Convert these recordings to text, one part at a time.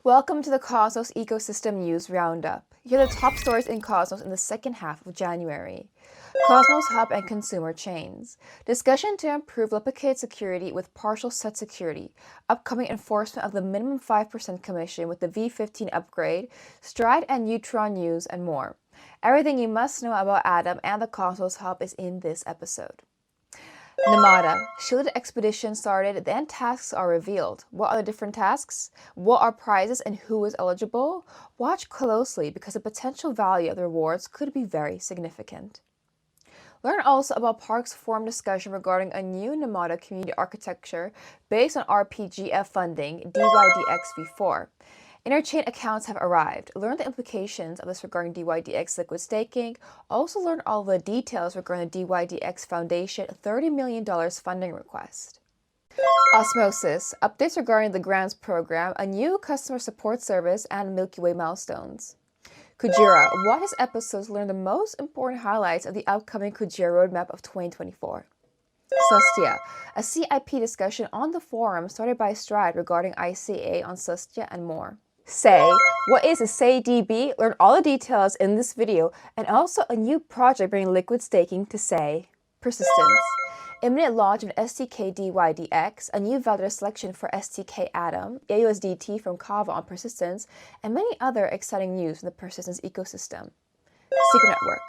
Welcome to the Cosmos Ecosystem News Roundup. Here are the top stories in Cosmos in the second half of January. Cosmos Hub and Consumer Chains. Discussion to improve replicated security with partial set security. Upcoming enforcement of the minimum 5% commission with the V15 upgrade. Stride and Neutron news and more. Everything you must know about Atom and the Cosmos Hub is in this episode. Namada. Shielded expedition started, then tasks are revealed. What are the different tasks? What are prizes and who is eligible? Watch closely because the potential value of the rewards could be very significant. Learn also about Park's forum discussion regarding a new Namada community architecture based on RPGF funding, Dydx v4. Interchain accounts have arrived. Learn the implications of this regarding Dydx liquid staking. Also learn all the details regarding the Dydx Foundation $30 million funding request. Osmosis. Updates regarding the grants program, a new customer support service, and Milky Way milestones. Kujira. What his episodes learn the most important highlights of the upcoming Kujira roadmap of 2024. Celestia. A CIP discussion on the forum started by Stride regarding ICA on Celestia and more. Say. What is a Say DB? Learn all the details in this video, and also a new project bringing liquid staking to Say. Persistence. Imminent launch of STK Dydx, a new validator selection for STK Atom, AUSDT from Kava on Persistence, and many other exciting news from the Persistence ecosystem. Secret Network.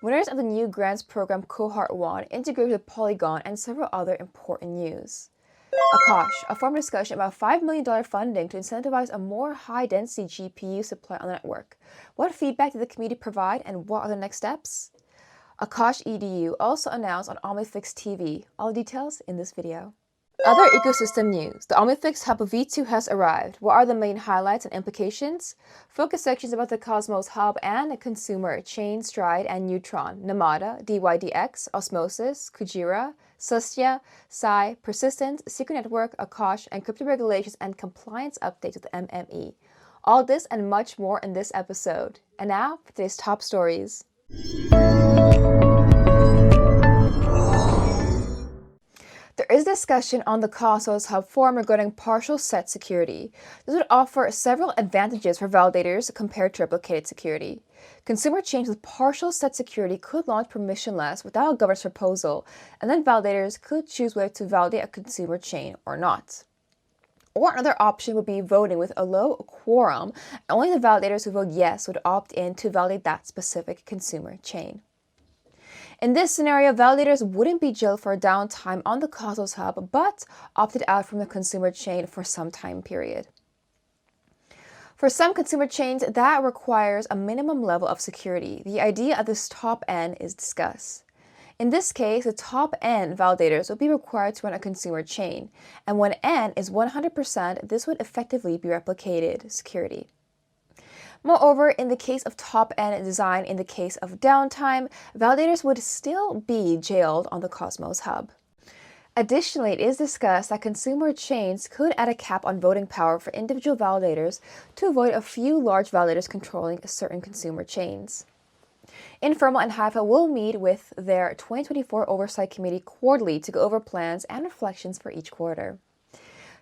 Winners of the new grants program Cohort 1 integrated with Polygon and several other important news. Akash, a forum discussion about $5 million funding to incentivize a more high-density GPU supply on the network. What feedback did the community provide and what are the next steps? Akash EDU also announced on OmniFlix TV. All details in this video. Other ecosystem news. The OmniFlix Hub V2 has arrived. What are the main highlights and implications? Focus sections about the Cosmos Hub and the Consumer Chain, Stride, and Neutron, Namada, Dydx, Osmosis, Kujira, Celestia, Psi, Persistence, Secret Network, Akash, and crypto regulations and compliance updates with the MME. All this and much more in this episode. And now for today's top stories. There is discussion on the Cosmos Hub forum regarding partial set security. This would offer several advantages for validators compared to replicated security. Consumer chains with partial set security could launch permissionless without a governance proposal, and then validators could choose whether to validate a consumer chain or not. Or another option would be voting with a low quorum, and only the validators who vote yes would opt in to validate that specific consumer chain. In this scenario, validators wouldn't be jailed for downtime on the Cosmos Hub, but opted out from the consumer chain for some time period. For some consumer chains, that requires a minimum level of security. The idea of this top N is discussed. In this case, the top N validators will be required to run a consumer chain, and when N is 100%, this would effectively be replicated security. Moreover, in the case of top-end design, in the case of downtime, validators would still be jailed on the Cosmos Hub. Additionally, it is discussed that consumer chains could add a cap on voting power for individual validators to avoid a few large validators controlling certain consumer chains. Informal and Haifa will meet with their 2024 Oversight Committee quarterly to go over plans and reflections for each quarter.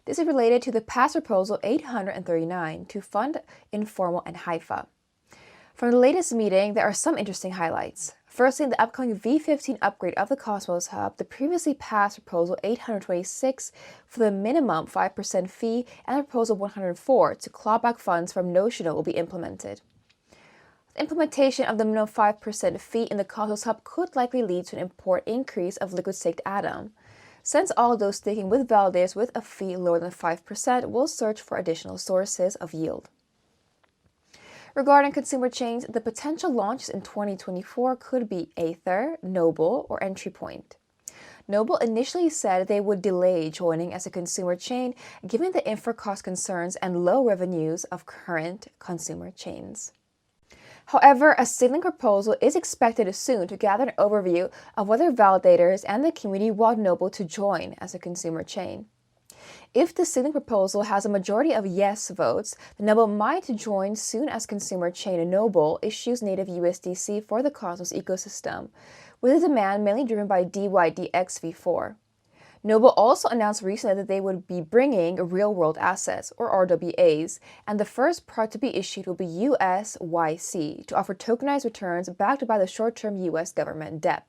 This is related to the past proposal 839 to fund Informal and Haifa. From the latest meeting, there are some interesting highlights. Firstly, in the upcoming V15 upgrade of the Cosmos Hub, the previously passed proposal 826 for the minimum 5% fee and proposal 104 to claw back funds from Notional will be implemented. The implementation of the minimum 5% fee in the Cosmos Hub could likely lead to an important increase of liquid staked Atom, since all those staking with validators with a fee lower than 5% will search for additional sources of yield. Regarding consumer chains, the potential launches in 2024 could be Aether, Noble, or Entry Point. Noble initially said they would delay joining as a consumer chain given the infra cost concerns and low revenues of current consumer chains. However, a seedling proposal is expected soon to gather an overview of whether validators and the community want Noble to join as a consumer chain. If the seedling proposal has a majority of yes votes, then Noble might join soon as consumer chain Noble issues native USDC for the Cosmos ecosystem, with a demand mainly driven by Dydx v4. Noble also announced recently that they would be bringing real-world assets, or RWAs, and the first part to be issued will be USYC, to offer tokenized returns backed by the short-term US government debt.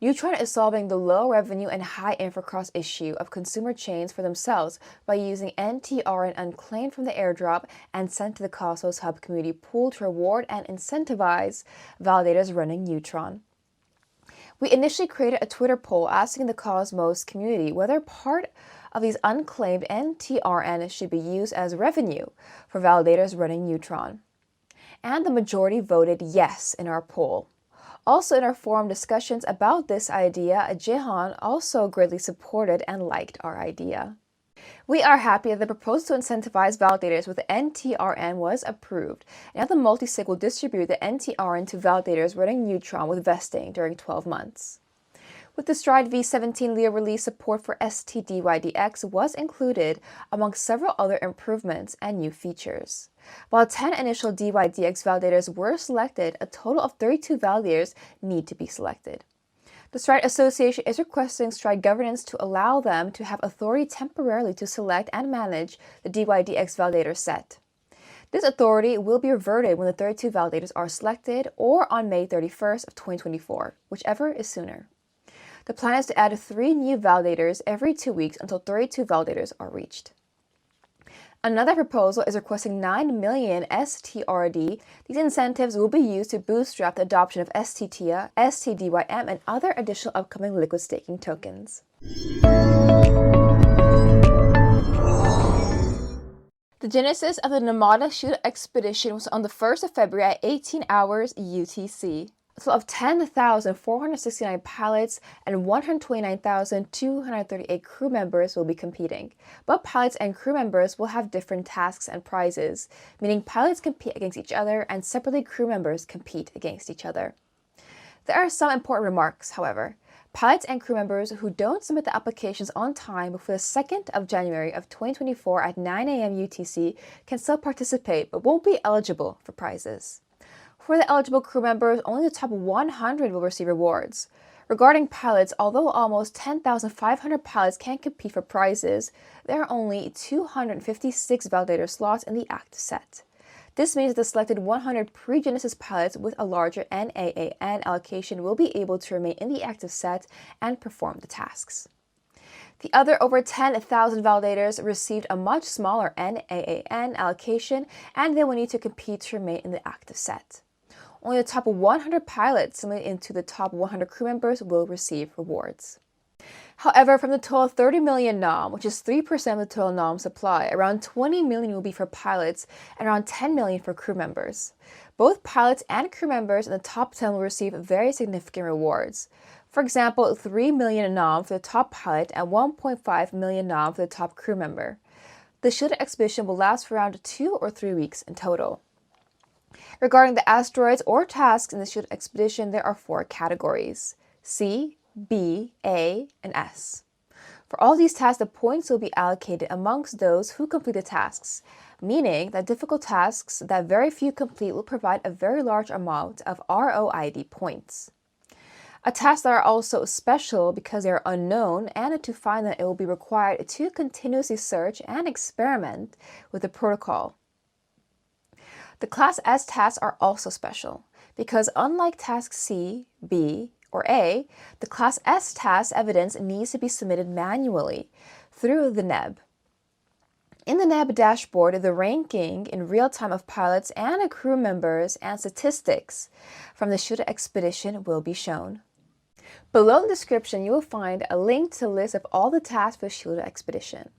Neutron is solving the low revenue and high infra cost issue of consumer chains for themselves by using NTRN unclaimed from the airdrop and sent to the Cosmos Hub community pool to reward and incentivize validators running Neutron. We initially created a Twitter poll asking the Cosmos community whether part of these unclaimed NTRN should be used as revenue for validators running Neutron. And the majority voted yes in our poll. Also in our forum discussions about this idea, Jehan also greatly supported and liked our idea. We are happy that the proposal to incentivize validators with NTRN was approved, and now the multisig will distribute the NTRN to validators running Neutron with vesting during 12 months. With the Stride v17 Leo release, support for STDYDX was included among several other improvements and new features. While 10 initial DYDX validators were selected, a total of 32 validators need to be selected. The Stride Association is requesting Stride governance to allow them to have authority temporarily to select and manage the DYDX validator set. This authority will be reverted when the 32 validators are selected or on May 31st of 2024, whichever is sooner. The plan is to add 3 new validators every 2 weeks until 32 validators are reached. Another proposal is requesting 9 million STRD. These incentives will be used to bootstrap the adoption of STTIA, STDYM, and other additional upcoming liquid staking tokens. The genesis of the Namada Shooter expedition was on the 1st of February at 18 hours UTC. A total of 10,469 pilots and 129,238 crew members will be competing. But pilots and crew members will have different tasks and prizes, meaning pilots compete against each other and separately crew members compete against each other. There are some important remarks, however. Pilots and crew members who don't submit the applications on time before the 2nd of January of 2024 at 9 a.m. UTC can still participate but won't be eligible for prizes. For the eligible crew members, only the top 100 will receive rewards. Regarding pilots, although almost 10,500 pilots can compete for prizes, there are only 256 validator slots in the active set. This means that the selected 100 pre-Genesis pilots with a larger NAAN allocation will be able to remain in the active set and perform the tasks. The other over 10,000 validators received a much smaller NAAN allocation, and they will need to compete to remain in the active set. Only the top 100 pilots submitted into the top 100 crew members will receive rewards. However, from the total 30 million NOM, which is 3% of the total NOM supply, around 20 million will be for pilots and around 10 million for crew members. Both pilots and crew members in the top 10 will receive very significant rewards. For example, 3 million NOM for the top pilot and 1.5 million NOM for the top crew member. The shooter expedition will last for around 2 or 3 weeks in total. Regarding the asteroids or tasks in the shooter expedition, there are 4 categories: C, B, A, and S. For all these tasks, the points will be allocated amongst those who complete the tasks, meaning that difficult tasks that very few complete will provide a very large amount of ROID points. Tasks that are also special because they are unknown, and to find them it will be required to continuously search and experiment with the protocol. The Class S tasks are also special because unlike task C, B, or A, the Class S task evidence needs to be submitted manually through the NEB. In the NEB dashboard, the ranking in real time of pilots and crew members and statistics from the shooter expedition will be shown. Below in the description, you will find a link to the list of all the tasks for the shooter expedition.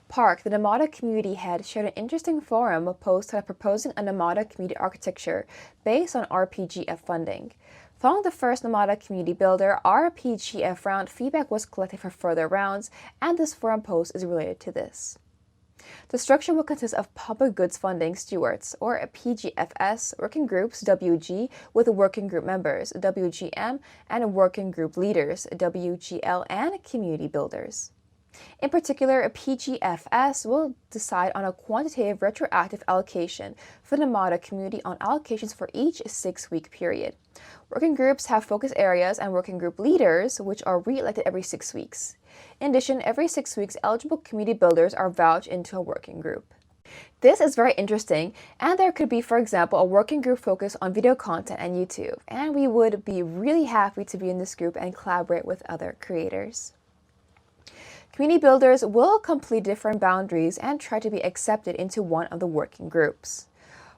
Park, the Namada community head, shared an interesting forum post proposing a Namada community architecture based on RPGF funding. Following the first Namada community builder RPGF round, feedback was collected for further rounds, and this forum post is related to this. The structure will consist of public goods funding stewards, or PGFS, working groups, WG, with working group members, WGM, and working group leaders, WGL, and community builders. In particular, PGFS will decide on a quantitative retroactive allocation for the Namada community on allocations for each 6-week period. Working groups have focus areas and working group leaders, which are re-elected every 6 weeks. In addition, every 6 weeks, eligible community builders are vouched into a working group. This is very interesting, and there could be, for example, a working group focused on video content and YouTube, and we would be really happy to be in this group and collaborate with other creators. Community builders will complete different boundaries and try to be accepted into one of the working groups.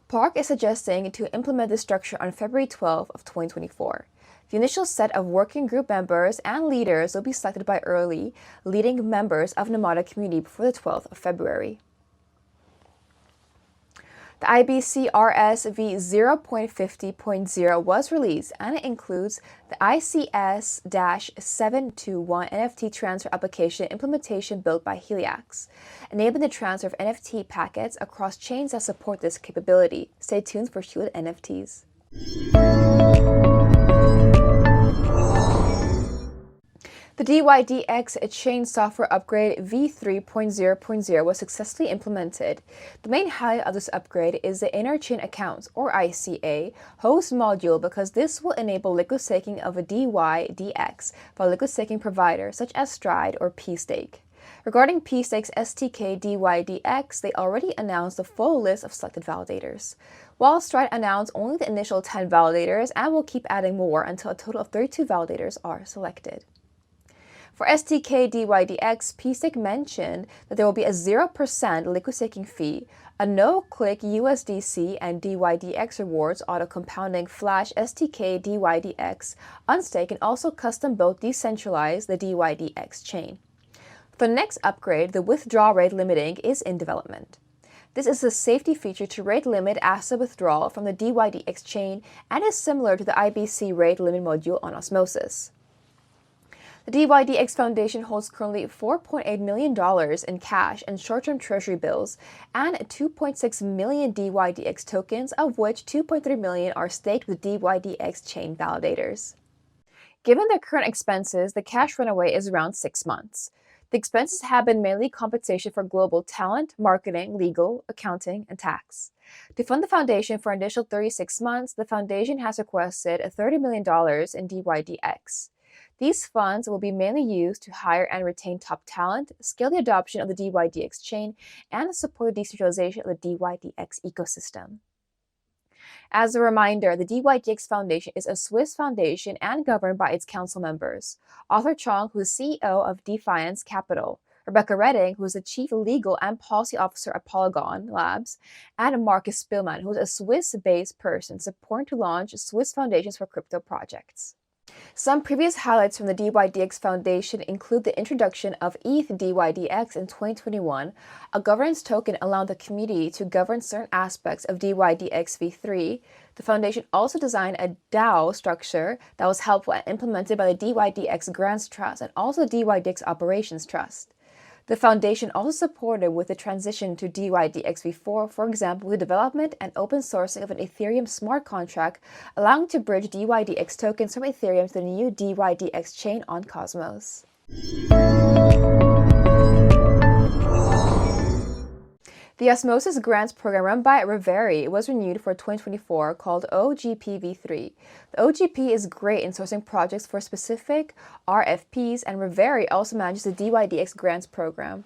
Park is suggesting to implement this structure on February 12 of 2024. The initial set of working group members and leaders will be selected by early leading members of Namada community before the 12th of February. The IBC RSV 0.50.0 was released, and it includes the ICS-721 NFT transfer application implementation built by Heliax, enabling the transfer of NFT packets across chains that support this capability. Stay tuned for shielded NFTs. The Dydx chain software upgrade v3.0.0 was successfully implemented. The main highlight of this upgrade is the Interchain Accounts, or ICA, host module, because this will enable liquid staking of a Dydx for a liquid staking provider such as Stride or pStake. Regarding pStake's STK Dydx, they already announced the full list of selected validators, while Stride announced only the initial 10 validators and will keep adding more until a total of 32 validators are selected. For STK Dydx, pStake mentioned that there will be a 0% liquid staking fee, a no-click USDC and Dydx rewards auto-compounding Flash STK Dydx unstake, and also custom-built decentralize the Dydx chain. For the next upgrade, the withdrawal rate limiting is in development. This is a safety feature to rate limit asset withdrawal from the Dydx chain and is similar to the IBC rate limit module on Osmosis. The Dydx Foundation holds currently $4.8 million in cash and short-term treasury bills and 2.6 million Dydx tokens, of which 2.3 million are staked with Dydx chain validators. Given their current expenses, the cash runway is around 6 months. The expenses have been mainly compensation for global talent, marketing, legal, accounting, and tax. To fund the foundation for an initial 36 months, the foundation has requested $30 million in Dydx. These funds will be mainly used to hire and retain top talent, scale the adoption of the Dydx chain, and support the decentralization of the Dydx ecosystem. As a reminder, the Dydx Foundation is a Swiss foundation and governed by its council members: Arthur Chong, who is CEO of Defiance Capital, Rebecca Redding, who is the Chief Legal and Policy Officer at Polygon Labs, and Marcus Spillman, who is a Swiss-based person supporting to launch Swiss foundations for crypto projects. Some previous highlights from the Dydx Foundation include the introduction of ETH Dydx in 2021, a governance token allowing the community to govern certain aspects of Dydx v3. The foundation also designed a DAO structure that was helpful and implemented by the Dydx Grants Trust and also the Dydx Operations Trust. The foundation also supported with the transition to Dydx v4, for example, the development and open sourcing of an Ethereum smart contract, allowing to bridge Dydx tokens from Ethereum to the new Dydx chain on Cosmos. The Osmosis Grants program run by Reveri was renewed for 2024, called OGP-V3. The OGP is great in sourcing projects for specific RFPs, and Reveri also manages the Dydx Grants program.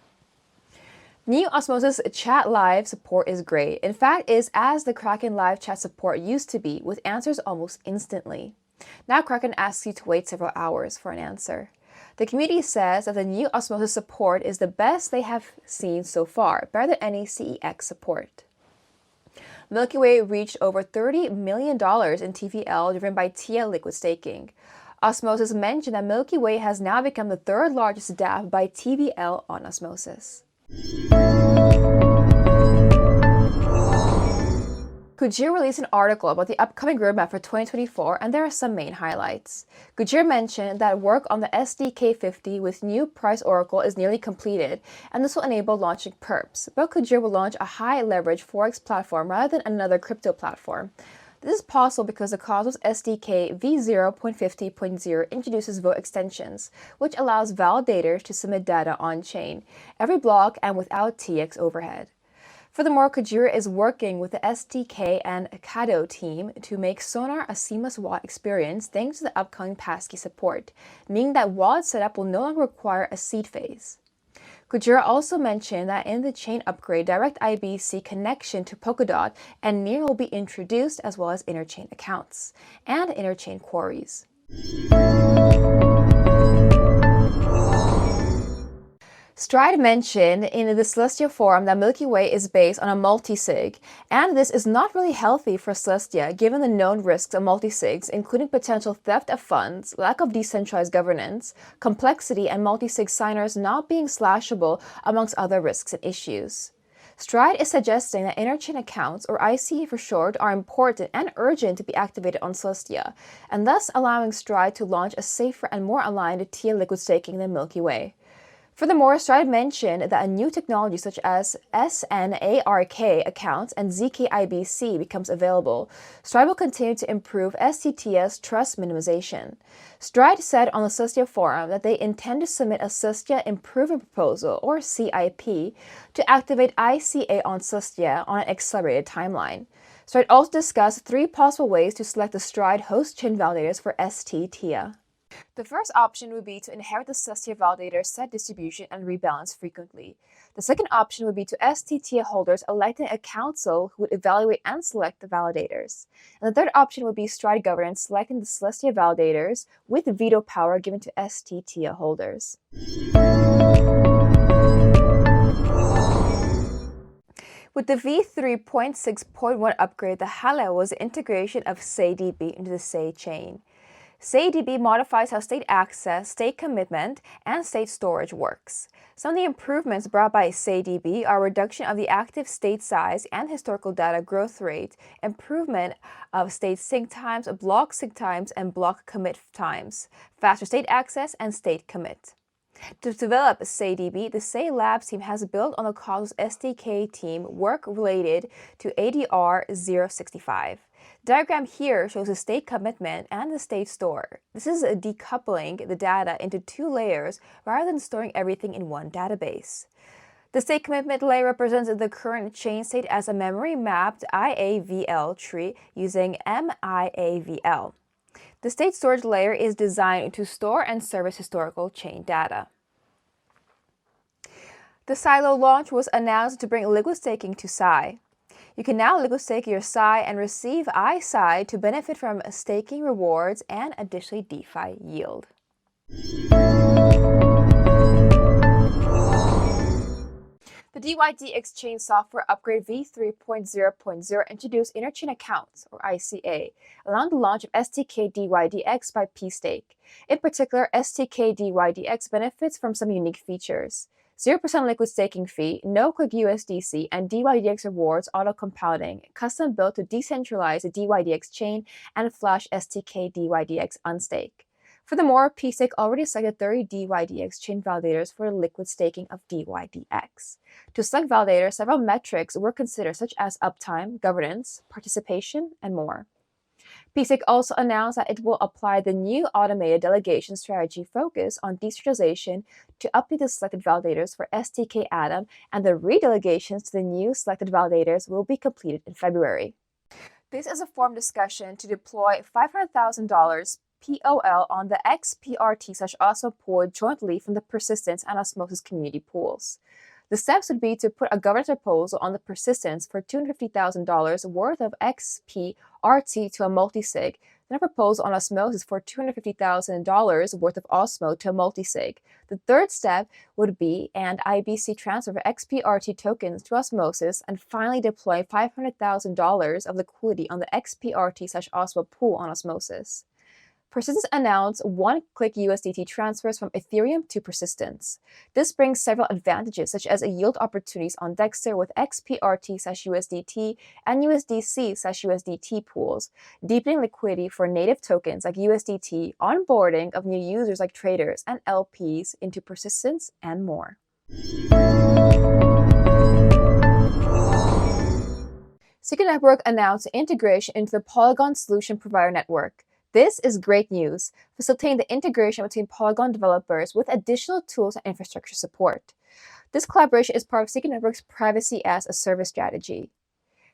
New Osmosis Chat Live support is great. In fact, it is as the Kraken Live chat support used to be, with answers almost instantly. Now Kraken asks you to wait several hours for an answer. The community says that the new Osmosis support is the best they have seen so far, better than any CEX support. Milky Way reached over $30 million in TVL driven by TL liquid staking. Osmosis mentioned that Milky Way has now become the third largest DApp by TVL on Osmosis. Kujira released an article about the upcoming roadmap for 2024, and there are some main highlights. Kujira mentioned that work on the SDK 50 with new price oracle is nearly completed, and this will enable launching perps. But Kujira will launch a high-leverage Forex platform rather than another crypto platform. This is possible because the Cosmos SDK v0.50.0 introduces vote extensions, which allows validators to submit data on-chain, every block and without TX overhead. Furthermore, Kujira is working with the SDK and Kado team to make Sonar a seamless wallet experience thanks to the upcoming passkey support, meaning that wallet setup will no longer require a seed phase. Kujira also mentioned that in the chain upgrade, direct IBC connection to Polkadot and Near will be introduced, as well as interchain accounts and interchain queries. Stride mentioned in the Celestia forum that Milky Way is based on a multisig, and this is not really healthy for Celestia given the known risks of multisigs, including potential theft of funds, lack of decentralized governance, complexity, and multisig signers not being slashable, amongst other risks and issues. Stride is suggesting that interchain accounts, or ICA for short, are important and urgent to be activated on Celestia, and thus allowing Stride to launch a safer and more aligned tier liquid staking than Milky Way. Furthermore, Stride mentioned that a new technology such as SNARK accounts and ZKIBC becomes available. Stride will continue to improve STTS trust minimization. Stride said on the Celestia forum that they intend to submit a Celestia Improvement Proposal, or CIP, to activate ICA on Celestia on an accelerated timeline. Stride also discussed 3 possible ways to select the Stride host chain validators for STTIA. The first option would be to inherit the Celestia validator set distribution and rebalance frequently. The second option would be to STTIA holders electing a council who would evaluate and select the validators. And the third option would be Stride governance selecting the Celestia validators with veto power given to STTIA holders. With the v3.6.1 upgrade, the highlight was the integration of SayDB into the Say chain. SayDB modifies how state access, state commitment, and state storage works. Some of the improvements brought by SayDB are reduction of the active state size and historical data growth rate, improvement of state sync times, block sync times, and block commit times, faster state access, and state commit. To develop SayDB, the Say Labs team has built on the Cosmos SDK team work related to ADR 065. The diagram here shows the state commitment and the state store. This is decoupling the data into 2 layers rather than storing everything in one database. The state commitment layer represents the current chain state as a memory-mapped IAVL tree using MIAVL. The state storage layer is designed to store and service historical chain data. The Silo launch was announced to bring liquid staking to Sai. You can now liquid stake your Sai and receive iSai to benefit from staking rewards and additionally DeFi yield. The Dydx chain software upgrade v3.0.0 introduced Interchain Accounts, or ICA, allowing the launch of STK Dydx by pStake. In particular, STK Dydx benefits from some unique features. 0% liquid staking fee, no quick USDC, and Dydx rewards auto-compounding, custom built to decentralize the Dydx chain and flash STK Dydx unstake. Furthermore, pStake already selected 30 Dydx chain validators for the liquid staking of Dydx. To select validators, several metrics were considered such as uptime, governance, participation, and more. pStake also announced that it will apply the new automated delegation strategy focused on decentralization to update the selected validators for STK Atom, and the redelegations to the new selected validators will be completed in February. This is a forum discussion to deploy $500,000 POL on the XPRT/Osmo pool jointly from the Persistence and Osmosis community pools. The steps would be to put a governance proposal on the Persistence for $250,000 worth of XPRT to a multisig, then a proposal on Osmosis for $250,000 worth of Osmo to a multisig. The third step would be an IBC transfer of XPRT tokens to Osmosis, and finally deploy $500,000 of liquidity on the XPRT/Osmo pool on Osmosis. Persistence announced one-click USDT transfers from Ethereum to Persistence. This brings several advantages, such as yield opportunities on Dexter with XPRT/USDT and USDC/USDT pools, deepening liquidity for native tokens like USDT, onboarding of new users like traders and LPs into Persistence, and more. Secret Network announced integration into the Polygon Solution Provider Network. This is great news, facilitating the integration between Polygon developers with additional tools and infrastructure support. This collaboration is part of Secret Network's Privacy as a Service strategy.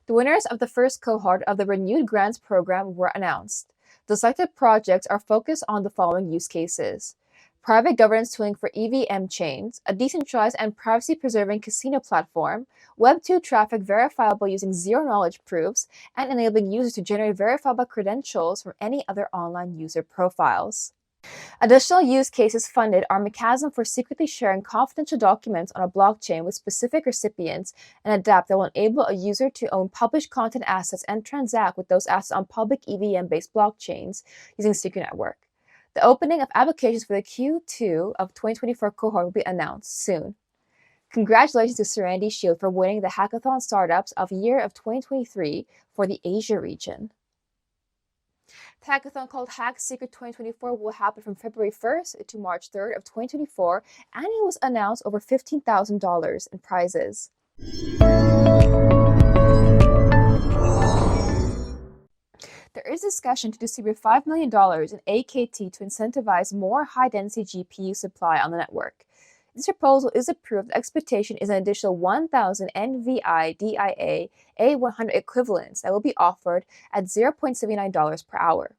The winners of the first cohort of the renewed grants program were announced. The selected projects are focused on the following use cases: private governance tooling for EVM chains, a decentralized and privacy-preserving casino platform, Web2 traffic verifiable using zero-knowledge proofs, and enabling users to generate verifiable credentials from any other online user profiles. Additional use cases funded are mechanism for secretly sharing confidential documents on a blockchain with specific recipients, and a dApp that will enable a user to own published content assets and transact with those assets on public EVM-based blockchains using Secret Network. The opening of applications for the Q2 of 2024 cohort will be announced soon. Congratulations to Serenity Shield for winning the Hackathon Startups of Year of 2023 for the Asia region. The hackathon called Hack Secret 2024 will happen from February 1st to March 3rd of 2024, and it was announced over $15,000 in prizes. There is discussion to distribute $5 million in AKT to incentivize more high-density GPU supply on the network. If this proposal is approved, the expectation is an additional 1,000 NVI DIA A100 equivalents that will be offered at $0.79 per hour.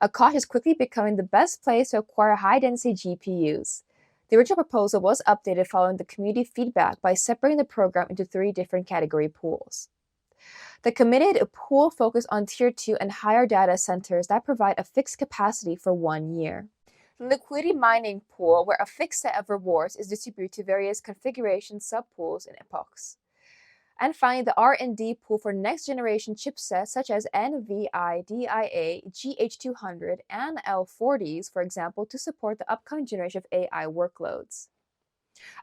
Akash is quickly becoming the best place to acquire high-density GPUs. The original proposal was updated following the community feedback by separating the program into 3 different category pools. The committed pool focused on Tier 2 and higher data centers that provide a fixed capacity for 1 year. The liquidity mining pool, where a fixed set of rewards is distributed to various configuration subpools and epochs. And finally, the R&D pool for next-generation chipsets such as NVIDIA GH200 and L40s, for example, to support the upcoming generation of AI workloads.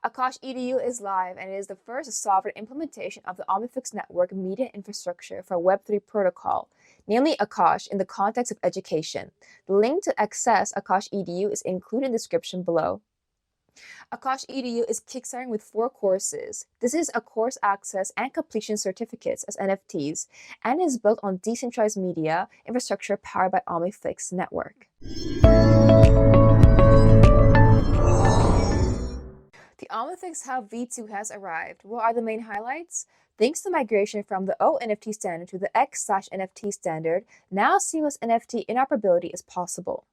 Akash EDU is live, and it is the first sovereign implementation of the Omnifix network media infrastructure for Web3 protocol, namely Akash, in the context of education. The link to access Akash EDU is included in the description below. Akash EDU is kickstarting with 4 courses. This is a course access and completion certificates as NFTs, and is built on decentralized media infrastructure powered by Omnifix network. The Omnifix Hub V2 has arrived. What are the main highlights? Thanks to migration from the ONFT standard to the X/NFT standard, now seamless NFT interoperability is possible.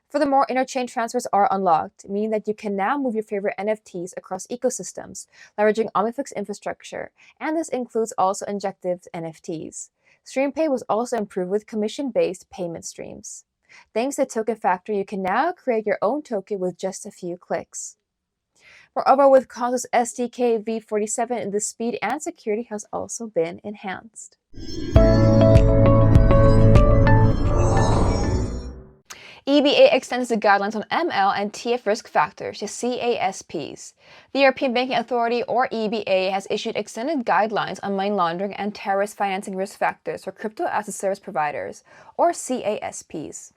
Furthermore, interchain transfers are unlocked, meaning that you can now move your favorite NFTs across ecosystems, leveraging Omnifix infrastructure, and this includes also injective NFTs. StreamPay was also improved with commission-based payment streams. Thanks to Token Factory, you can now create your own token with just a few clicks. Moreover, with Cosmos SDK v47, the speed and security has also been enhanced. EBA extends the guidelines on ML and TF risk factors to CASPs. The European Banking Authority, or EBA, has issued extended guidelines on money laundering and terrorist financing risk factors for crypto asset service providers, or CASPs.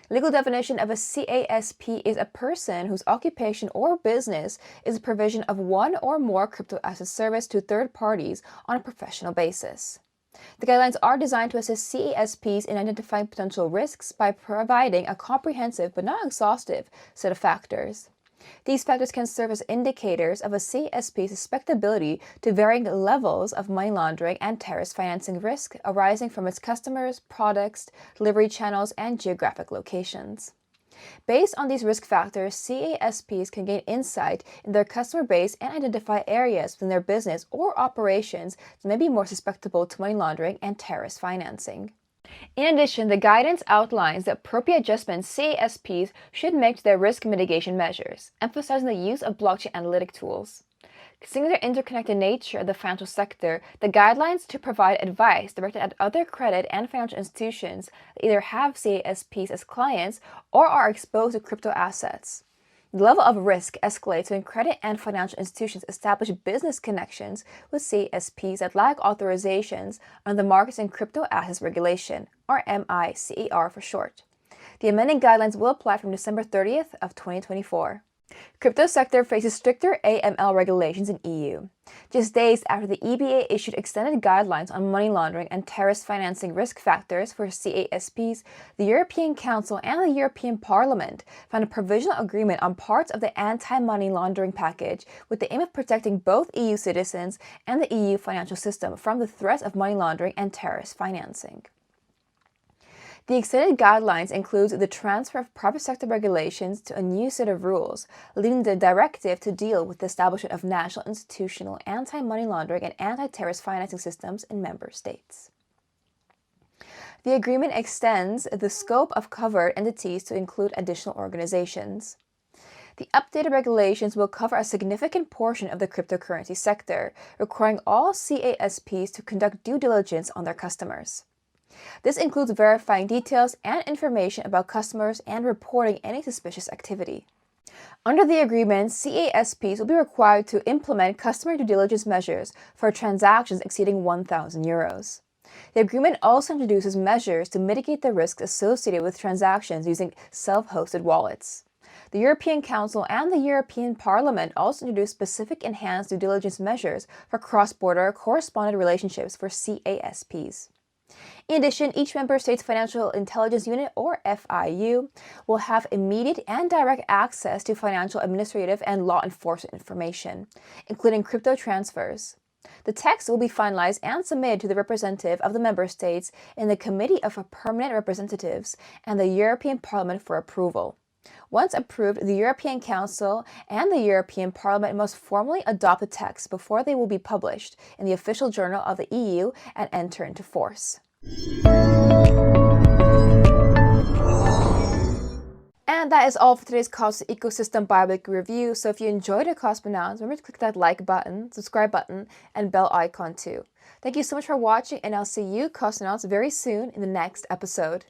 Legal definition of a CASP is a person whose occupation or business is the provision of one or more crypto asset service to third parties on a professional basis. The guidelines are designed to assist CASPs in identifying potential risks by providing a comprehensive but not exhaustive set of factors. These factors can serve as indicators of a CASP's susceptibility to varying levels of money laundering and terrorist financing risk arising from its customers, products, delivery channels, and geographic locations. Based on these risk factors, CASPs can gain insight in their customer base and identify areas within their business or operations that may be more susceptible to money laundering and terrorist financing. In addition, the guidance outlines the appropriate adjustments CASPs should make to their risk mitigation measures, emphasizing the use of blockchain analytic tools. Considering the interconnected nature of the financial sector, the guidelines to provide advice directed at other credit and financial institutions that either have CASPs as clients or are exposed to crypto assets. The level of risk escalates when credit and financial institutions establish business connections with CASPs that lack authorizations under the Markets in Crypto Assets Regulation, or MICAR for short. The amending guidelines will apply from December 30th of 2024. Crypto sector faces stricter AML regulations in EU. Just days after the EBA issued extended guidelines on money laundering and terrorist financing risk factors for CASPs, the European Council and the European Parliament found a provisional agreement on parts of the anti-money laundering package with the aim of protecting both EU citizens and the EU financial system from the threat of money laundering and terrorist financing. The extended guidelines include the transfer of private sector regulations to a new set of rules, leading the directive to deal with the establishment of national institutional anti-money laundering and anti-terrorist financing systems in member states. The agreement extends the scope of covered entities to include additional organizations. The updated regulations will cover a significant portion of the cryptocurrency sector, requiring all CASPs to conduct due diligence on their customers. This includes verifying details and information about customers and reporting any suspicious activity. Under the agreement, CASPs will be required to implement customer due diligence measures for transactions exceeding €1,000. The agreement also introduces measures to mitigate the risks associated with transactions using self-hosted wallets. The European Council and the European Parliament also introduced specific enhanced due diligence measures for cross-border correspondent relationships for CASPs. In addition, each member state's financial intelligence unit, or FIU, will have immediate and direct access to financial, administrative, and law enforcement information, including crypto transfers. The text will be finalized and submitted to the representative of the member states in the Committee of Permanent Representatives and the European Parliament for approval. Once approved, the European Council and the European Parliament must formally adopt the text before they will be published in the official journal of the EU and enter into force. And that is all for today's Cosmos Ecosystem Bi-weekly review. So if you enjoyed our Cosmonauts, remember to click that like button, subscribe button, and bell icon too. Thank you so much for watching, and I'll see you, Cosmonauts, very soon in the next episode.